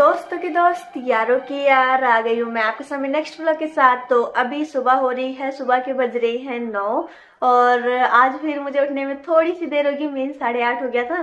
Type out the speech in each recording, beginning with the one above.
दोस्तों की दोस्त यारों की यार आ गई हूँ मैं आपके सामने नेक्स्ट व्लॉग के साथ। तो अभी सुबह हो रही है, सुबह के बज रही है 9 और आज फिर मुझे उठने में थोड़ी सी देर होगी। मीन 8:30 हो गया था।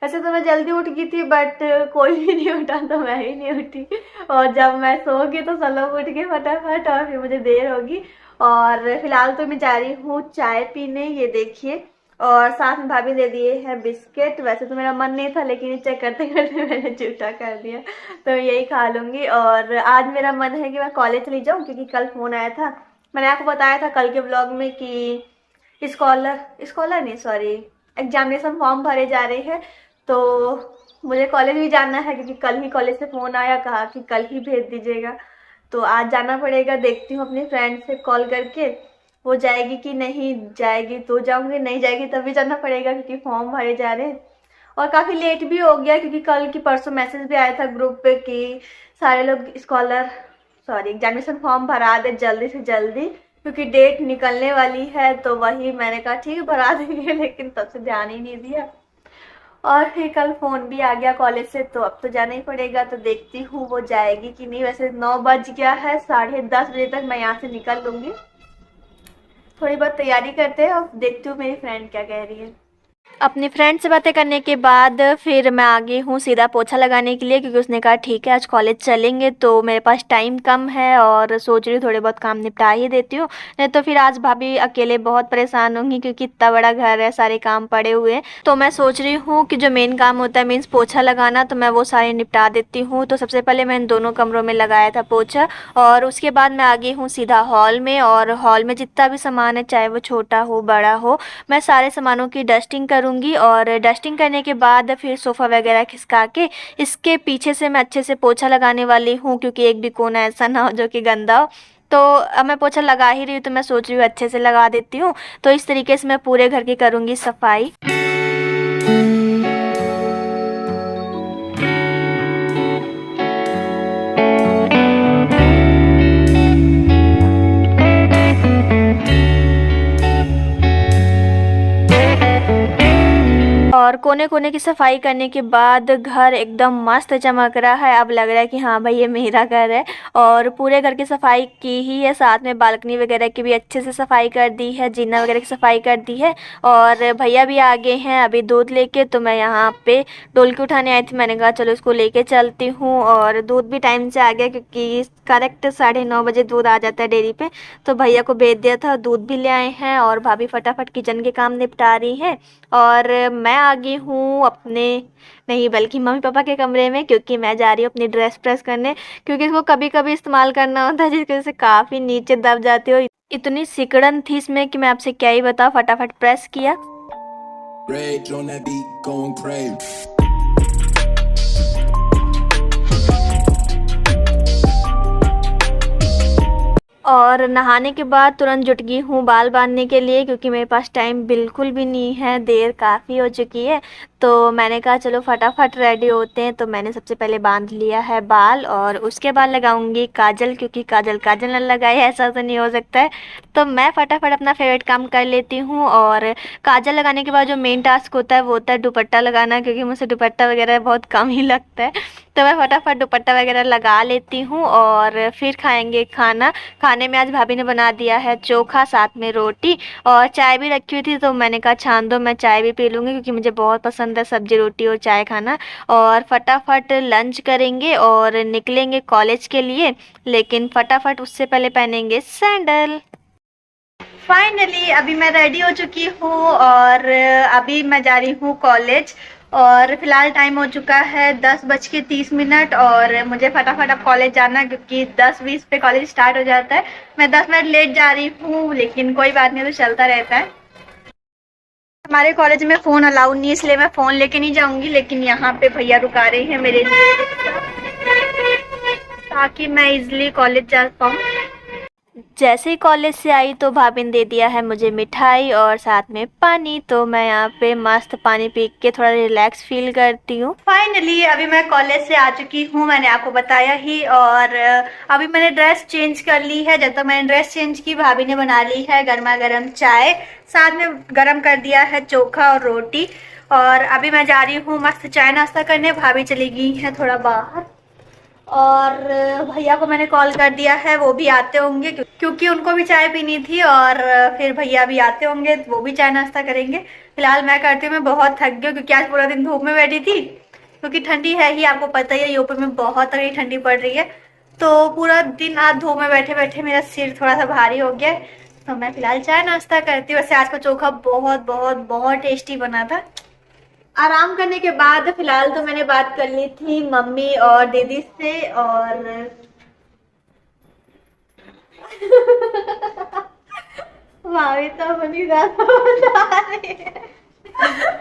वैसे तो मैं जल्दी उठ गई थी बट कोई भी नहीं उठा तो मैं ही नहीं उठी। और जब मैं सो गई तो सब लोग उठ गए फटाफट और फिर मुझे देर होगी। और फिलहाल तो मैं जा रही हूँ चाय पीने, ये देखिए। और साथ में भाभी दे दिए हैं बिस्किट। वैसे तो मेरा मन नहीं था लेकिन चेक करते करते मैंने झूठा कर दिया, तो यही खा लूंगी। और आज मेरा मन है कि मैं कॉलेज चली जाऊँ क्योंकि कल फोन आया था। मैंने आपको बताया था कल के ब्लॉग में कि स्कॉलर स्कॉलर नहीं सॉरी एग्जामिनेशन फॉर्म भरे जा रहे हैं। तो मुझे कॉलेज भी जाना है क्योंकि कल ही कॉलेज से फ़ोन आया, कहा कि कल ही भेज दीजिएगा। तो आज जाना पड़ेगा। देखती हूँ अपनी फ्रेंड से कॉल करके, वो जाएगी कि नहीं जाएगी तो जाऊँगी, नहीं जाएगी तब भी जाना पड़ेगा क्योंकि फॉर्म भरे जा रहे हैं। और काफ़ी लेट भी हो गया क्योंकि कल की परसों मैसेज भी आया था ग्रुप पे कि सारे लोग एग्जामिनेशन फॉर्म भरा दे जल्दी से जल्दी क्योंकि डेट निकलने वाली है। तो वही मैंने कहा ठीक है भरा देंगे, लेकिन तब से ध्यान ही नहीं दिया। और फिर कल फ़ोन भी आ गया कॉलेज से तो अब तो जाना ही पड़ेगा। तो देखती हूँ वो जाएगी कि नहीं। वैसे 9 बज गया है, 10:30 बजे तक मैं यहाँ से निकल लूँगी। थोड़ी बहुत तैयारी करते हैं और देखती हूँ मेरी फ्रेंड क्या कह रही है। अपनी फ्रेंड से बातें करने के बाद फिर मैं आ गई हूँ सीधा पोछा लगाने के लिए क्योंकि उसने कहा ठीक है आज कॉलेज चलेंगे। तो मेरे पास टाइम कम है और सोच रही हूँ थोड़े बहुत काम निपटा ही देती हूँ, नहीं तो फिर आज भाभी अकेले बहुत परेशान होंगी क्योंकि इतना बड़ा घर है, सारे काम पड़े हुए हैं। तो मैं सोच रही हूँ कि जो मेन काम होता है मीन्स पोछा लगाना, तो मैं वो सारे निपटा देती हूँ। तो सबसे पहले मैं इन दोनों कमरों में लगाया था पोछा और उसके बाद मैं आ गई हूँ सीधा हॉल में। और हॉल में जितना भी सामान है चाहे वो छोटा हो बड़ा हो, मैं सारे सामानों की डस्टिंग करूँगी। और डस्टिंग करने के बाद फिर सोफ़ा वगैरह खिसका के इसके पीछे से मैं अच्छे से पोछा लगाने वाली हूँ क्योंकि एक भी कोना ऐसा ना हो जो कि गंदा हो। तो अब मैं पोछा लगा ही रही हूँ तो मैं सोच रही हूँ अच्छे से लगा देती हूँ। तो इस तरीके से मैं पूरे घर की करूँगी सफाई। और कोने कोने की सफाई करने के बाद घर एकदम मस्त चमक रहा है। अब लग रहा है कि हाँ भाई ये मेरा घर है। और पूरे घर की सफाई की ही है, साथ में बालकनी वगैरह की भी अच्छे से सफाई कर दी है, जीना वगैरह की सफाई कर दी है। और भैया भी आ गए हैं अभी दूध लेके। तो मैं यहाँ पे डोलकी उठाने आई थी, मैंने कहा चलो इसको लेके चलती हूँ। और दूध भी टाइम से आ गया क्योंकि करेक्ट 9:30 बजे दूध आ जाता है डेयरी पे। तो भैया को भेज दिया था, दूध भी ले आए हैं और भाभी फटाफट किचन के काम निपटा रही है। और मैं आ गई हूँ अपने नहीं बल्कि मम्मी पापा के कमरे में क्योंकि मैं जा रही हूँ अपनी ड्रेस प्रेस करने, क्योंकि इसको कभी कभी इस्तेमाल करना होता है जिसकी वजह से काफ़ी नीचे दब जाती हो। इतनी सिकुड़न थी इसमें कि मैं आपसे क्या ही बताऊँ। फटाफट प्रेस किया। Rage on that beat, going crazy. और नहाने के बाद तुरंत जुट गई हूँ बाल बांधने के लिए क्योंकि मेरे पास टाइम बिल्कुल भी नहीं है, देर काफ़ी हो चुकी है। तो मैंने कहा चलो फटाफट रेडी होते हैं। तो मैंने सबसे पहले बांध लिया है बाल और उसके बाद लगाऊंगी काजल क्योंकि काजल न लगाए ऐसा तो नहीं हो सकता है। तो मैं फटाफट अपना फेवरेट काम कर लेती हूँ। और काजल लगाने के बाद जो मेन टास्क होता है वो होता है दुपट्टा लगाना, क्योंकि मुझे दुपट्टा वगैरह बहुत कम ही लगता है। तो मैं फटाफट दुपट्टा वगैरह लगा लेती हूँ और फिर खाएंगे खाना। खाने में आज भाभी ने बना दिया है चोखा, साथ में रोटी और चाय भी रखी हुई थी। तो मैंने कहा छान दो, मैं चाय भी पी लूँगी क्योंकि मुझे बहुत पसंद है सब्जी रोटी और चाय खाना। और फटाफट लंच करेंगे और निकलेंगे कॉलेज के लिए, लेकिन फटाफट उससे पहले पहनेंगे सैंडल। फाइनली अभी मैं रेडी हो चुकी हूँ और अभी मैं जा रही हूँ कॉलेज। और फिलहाल टाइम हो चुका है 10:30 और मुझे फटाफट अब कॉलेज जाना है क्योंकि 10:20 पे कॉलेज स्टार्ट हो जाता है। मैं 10 मिनट लेट जा रही हूँ लेकिन कोई बात नहीं, तो चलता रहता है। हमारे कॉलेज में फ़ोन अलाउ नहीं है इसलिए मैं फ़ोन लेके नहीं जाऊँगी, लेकिन यहाँ पे भैया रुका रहे हैं मेरे लिए ताकि मैं इजली कॉलेज जा पाऊँ। जैसे ही कॉलेज से आई तो भाभी ने दे दिया है मुझे मिठाई और साथ में पानी। तो मैं यहाँ पे मस्त पानी पी के थोड़ा रिलैक्स फील करती हूँ। फाइनली अभी मैं कॉलेज से आ चुकी हूँ, मैंने आपको बताया ही। और अभी मैंने ड्रेस चेंज कर ली है। जब तक मैंने ड्रेस चेंज की भाभी ने बना ली है गर्मा गर्म चाय, साथ में गर्म कर दिया है चोखा और रोटी। और अभी मैं जा रही हूँ मस्त चाय नाश्ता करने। भाभी चली गई है थोड़ा बाहर। और भैया को मैंने कॉल कर दिया है, वो भी आते होंगे क्योंकि उनको भी चाय पीनी थी। और फिर भैया भी आते होंगे, वो भी चाय नाश्ता करेंगे। फिलहाल मैं करती हूँ, मैं बहुत थक गई क्योंकि आज पूरा दिन धूप में बैठी थी, क्योंकि ठंडी है ही, आपको पता ही है यूपी में बहुत तगड़ी ठंडी पड़ रही है। तो पूरा दिन आज धूप में बैठे बैठे मेरा सिर थोड़ा सा भारी हो गया है। तो मैं फिलहाल चाय नाश्ता करती हूँ। वैसे आज का चोखा बहुत बहुत बहुत टेस्टी बना था। आराम करने के बाद फिलहाल तो मैंने बात कर ली थी मम्मी और दीदी से। और भाभी तो अपनी गाथा बता रही है,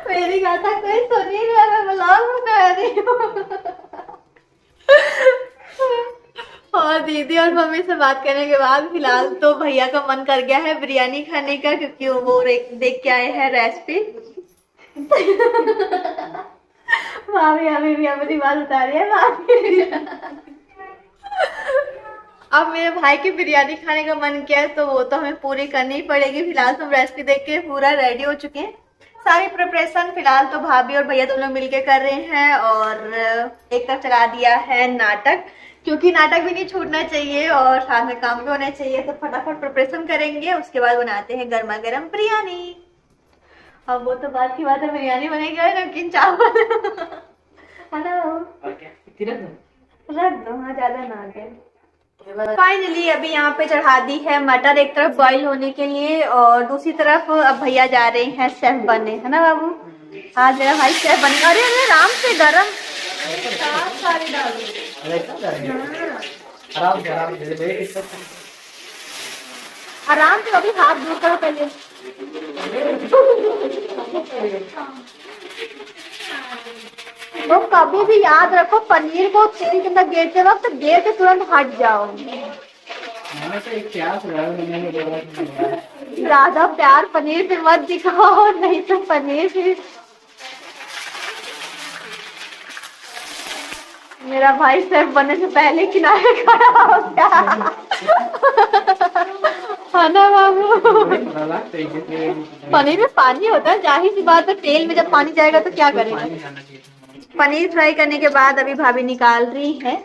मेरी गाथा कोई सुन ही नहीं रहा, मैं ब्लॉग बना रही हूँ। और दीदी और मम्मी से बात करने के बाद फिलहाल तो भैया का मन कर गया है बिरयानी खाने का, क्योंकि वो देख के आए हैं रेसिपी। भाभी अभी भी अपनी बात बता रही है भाभी। अब मेरे भाई की बिरयानी खाने का मन किया है तो वो तो हमें पूरी करनी ही पड़ेगी। फिलहाल तो रेसिपी देख के पूरा रेडी हो चुके हैं, सारी प्रिपरेशन फिलहाल तो भाभी और भैया दोनों मिलके कर रहे हैं। और एक तरफ चला दिया है नाटक, क्योंकि नाटक भी नहीं छूटना चाहिए और साथ में काम भी होना चाहिए। तो फटाफट प्रिपरेशन करेंगे, उसके बाद बनाते हैं गर्मा गर्म बिरयानी। अब वो तो बात की बात है, बिरयानी बनेगी और नमकीन चावल है ना। रख दो, हाँ ज्यादा ना आगे। फाइनली अभी यहाँ पे चढ़ा दी है मटर, एक तरफ बॉईल होने के लिए और दूसरी तरफ अब भैया जा रहे हैं शेफ बनने, है ना बाबू। आज मेरा भाई शेफ बनेगा। अरे अरे आराम से, गरम सारे आराम से, अभी हाथ दूर करो पहले। तो कभी भी याद रखो, पनीर को तेल के अंदर गेरते वक्त गेर के तुरंत हट जाओ। ज्यादा प्यार पनीर पे मत दिखाओ, नहीं तो पनीर फिर। मेरा भाई शेफ बनने से पहले किनारे खड़ा हो गया, है ना बाबू। पनीर में पानी होता है, जाहिर सी बात है, तेल में जब पानी जाएगा तो क्या करेगा। पनीर फ्राई करने के बाद अभी भाभी निकाल रही है।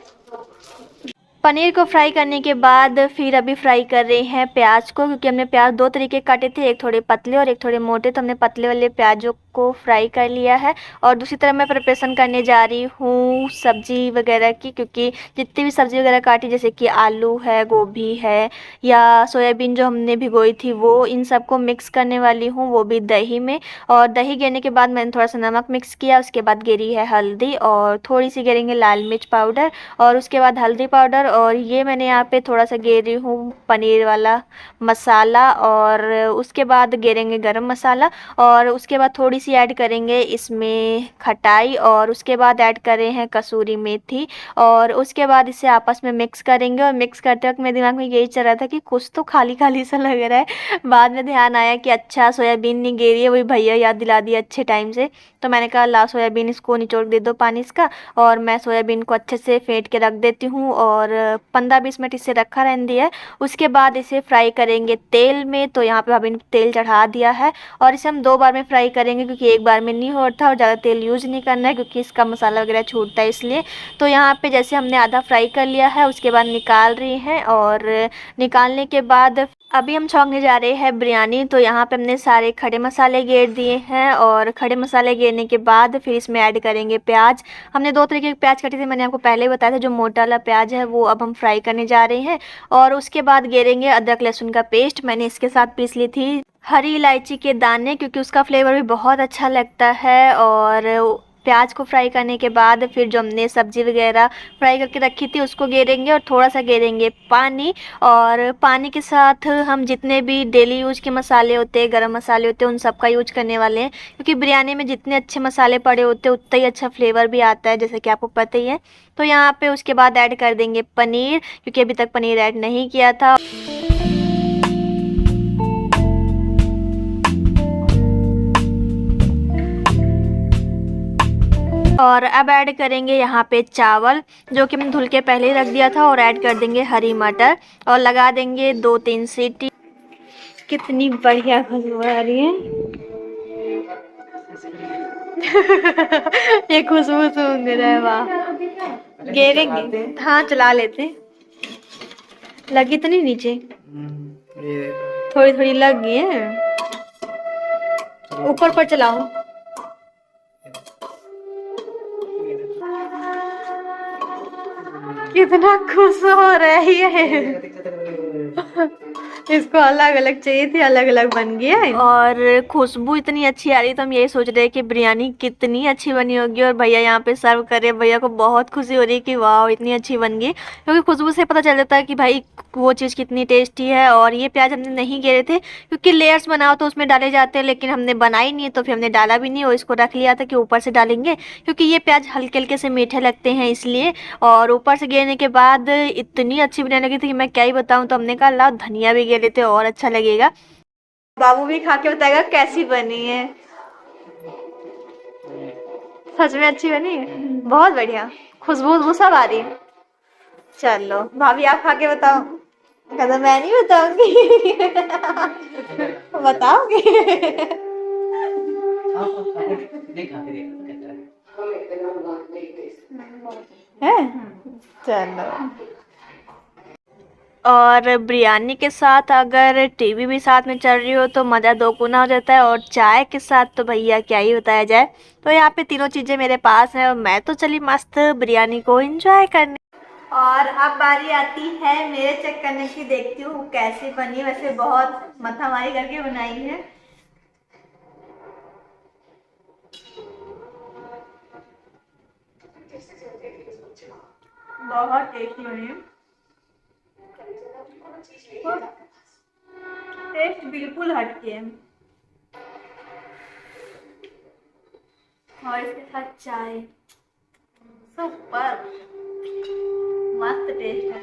पनीर को फ्राई करने के बाद फिर अभी फ्राई कर रहे हैं प्याज को, क्योंकि हमने प्याज दो तरीके काटे थे, एक थोड़े पतले और एक थोड़े मोटे। तो हमने पतले वाले प्याजों को फ्राई कर लिया है। और दूसरी तरफ मैं प्रिपरेशन करने जा रही हूँ सब्जी वगैरह की, क्योंकि जितनी भी सब्जी वगैरह काटी, जैसे कि आलू है, गोभी है या सोयाबीन जो हमने भिगोई थी वो, इन सबको मिक्स करने वाली हूँ, वो भी दही में। और दही गिरने के बाद मैंने थोड़ा सा नमक मिक्स किया, उसके बाद गिरी है हल्दी और थोड़ी सी गिरेंगे लाल मिर्च पाउडर और उसके बाद हल्दी पाउडर। और ये मैंने यहाँ पे थोड़ा सा गेरी हूँ पनीर वाला मसाला और उसके बाद गेरेंगे गरम मसाला और उसके बाद थोड़ी सी ऐड करेंगे इसमें खटाई और उसके बाद ऐड कर रहे हैं कसूरी मेथी और उसके बाद इसे आपस में मिक्स करेंगे। और मिक्स करते वक्त मेरे दिमाग में यही चल रहा था कि कुछ तो खाली खाली सा लग रहा है। बाद में ध्यान आया कि अच्छा सोयाबीन नहीं गेरी है, वही भैया याद दिला दिया अच्छे टाइम से। तो मैंने कहा ला सोयाबीन इसको निचोड़ दे दो पानी इसका, और मैं सोयाबीन को अच्छे से फेंट के रख देती हूँ और 15-20 मिनट इसे रखा रहने दिया है। उसके बाद इसे फ्राई करेंगे तेल में। तो यहाँ पे भाभी ने तेल चढ़ा दिया है और इसे हम 2 बार में फ्राई करेंगे, क्योंकि एक बार में नहीं होता और ज़्यादा तेल यूज़ नहीं करना है, क्योंकि इसका मसाला वगैरह छूटता है इसलिए। तो यहाँ पे जैसे हमने आधा फ्राई कर लिया है, उसके बाद निकाल रही हैं और निकालने के बाद अभी हम छौंकने जा रहे हैं बिरयानी। तो यहाँ पे हमने सारे खड़े मसाले गेर दिए हैं और खड़े मसाले गेरने के बाद फिर इसमें ऐड करेंगे प्याज। हमने 2 तरीके के प्याज काटे थे, मैंने आपको पहले ही बताया था। जो मोटा वाला प्याज है वो अब हम फ्राई करने जा रहे हैं और उसके बाद गेरेंगे अदरक लहसुन का पेस्ट। मैंने इसके साथ पीस ली थी हरी इलायची के दाने, क्योंकि उसका फ्लेवर भी बहुत अच्छा लगता है। और प्याज को फ्राई करने के बाद फिर जो हमने सब्जी वगैरह फ्राई करके रखी थी उसको गेरेंगे और थोड़ा सा गेरेंगे पानी। और पानी के साथ हम जितने भी डेली यूज के मसाले होते हैं, गरम मसाले होते हैं, उन सब का यूज करने वाले हैं, क्योंकि बिरयानी में जितने अच्छे मसाले पड़े होते हैं उतना ही अच्छा फ्लेवर भी आता है, जैसे कि आपको पता ही है। तो यहाँ पे उसके बाद ऐड कर देंगे पनीर, क्योंकि अभी तक पनीर ऐड नहीं किया था। और अब ऐड करेंगे यहाँ पे चावल, जो कि मैंने धुल के पहले ही रख दिया था, और ऐड कर देंगे हरी मटर और लगा देंगे 2-3 सीटी। कितनी बढ़िया खुशबू आ रही है। ये खुशबू सूंघ रहा है, वाह। गिरेंगे। हाँ चला लेते। लगी तो नहीं नीचे? ये थोड़ी थोड़ी लग गई है। ऊपर पर चलाओ। कितना खुश हो रही है। इसको अलग अलग चाहिए थी, अलग अलग बन गया है। और खुशबू इतनी अच्छी आ रही, तो हम यही सोच रहे हैं कि बिरयानी कितनी अच्छी बनी होगी। और भैया यहाँ पे सर्व कर रहे हैं। भैया को बहुत खुशी हो रही है कि वाह इतनी अच्छी बन गई, क्योंकि खुशबू से पता चल जाता है कि भाई वो चीज़ कितनी टेस्टी है। और ये प्याज हमने नहीं गिरे थे, क्योंकि लेयर्स बनाओ तो उसमें डाले जाते हैं, लेकिन हमने बनाई नहीं है तो फिर हमने डाला भी नहीं, और इसको रख लिया था कि ऊपर से डालेंगे, क्योंकि ये प्याज हल्के हल्के से मीठे लगते हैं इसलिए। और ऊपर से गिरने के बाद इतनी अच्छी बनने लगी थी कि मैं क्या ही बताऊं। तो हमने कहा लाओ धनिया भी गिर लेते और अच्छा लगेगा। बाबू भी खा के बताएगा कैसी बनी है। सच में अच्छी बनी है, बहुत बढ़िया। खुशबू सब आ रही है। चलो भाभी आप खा के बताओ। कहता मैं नहीं बताऊंगी। बताओगे? है चलो। और बिरयानी के साथ अगर टीवी भी साथ में चल रही हो तो मज़ा दो गुना हो जाता है। और चाय के साथ तो भैया क्या ही बताया जाए। तो यहाँ पे तीनों चीज़ें मेरे पास हैं और मैं तो चली मस्त बिरयानी को एंजॉय करने। और अब बारी आती है मेरे चेक करने की, देखती हूँ कैसी बनी। वैसे बहुत मथामारी करके बनाई है। बहुत टेस्टी बनी है। टेस्ट बिल्कुल हटके है। और इसके साथ चाय सुपर मस्त टेस्ट है।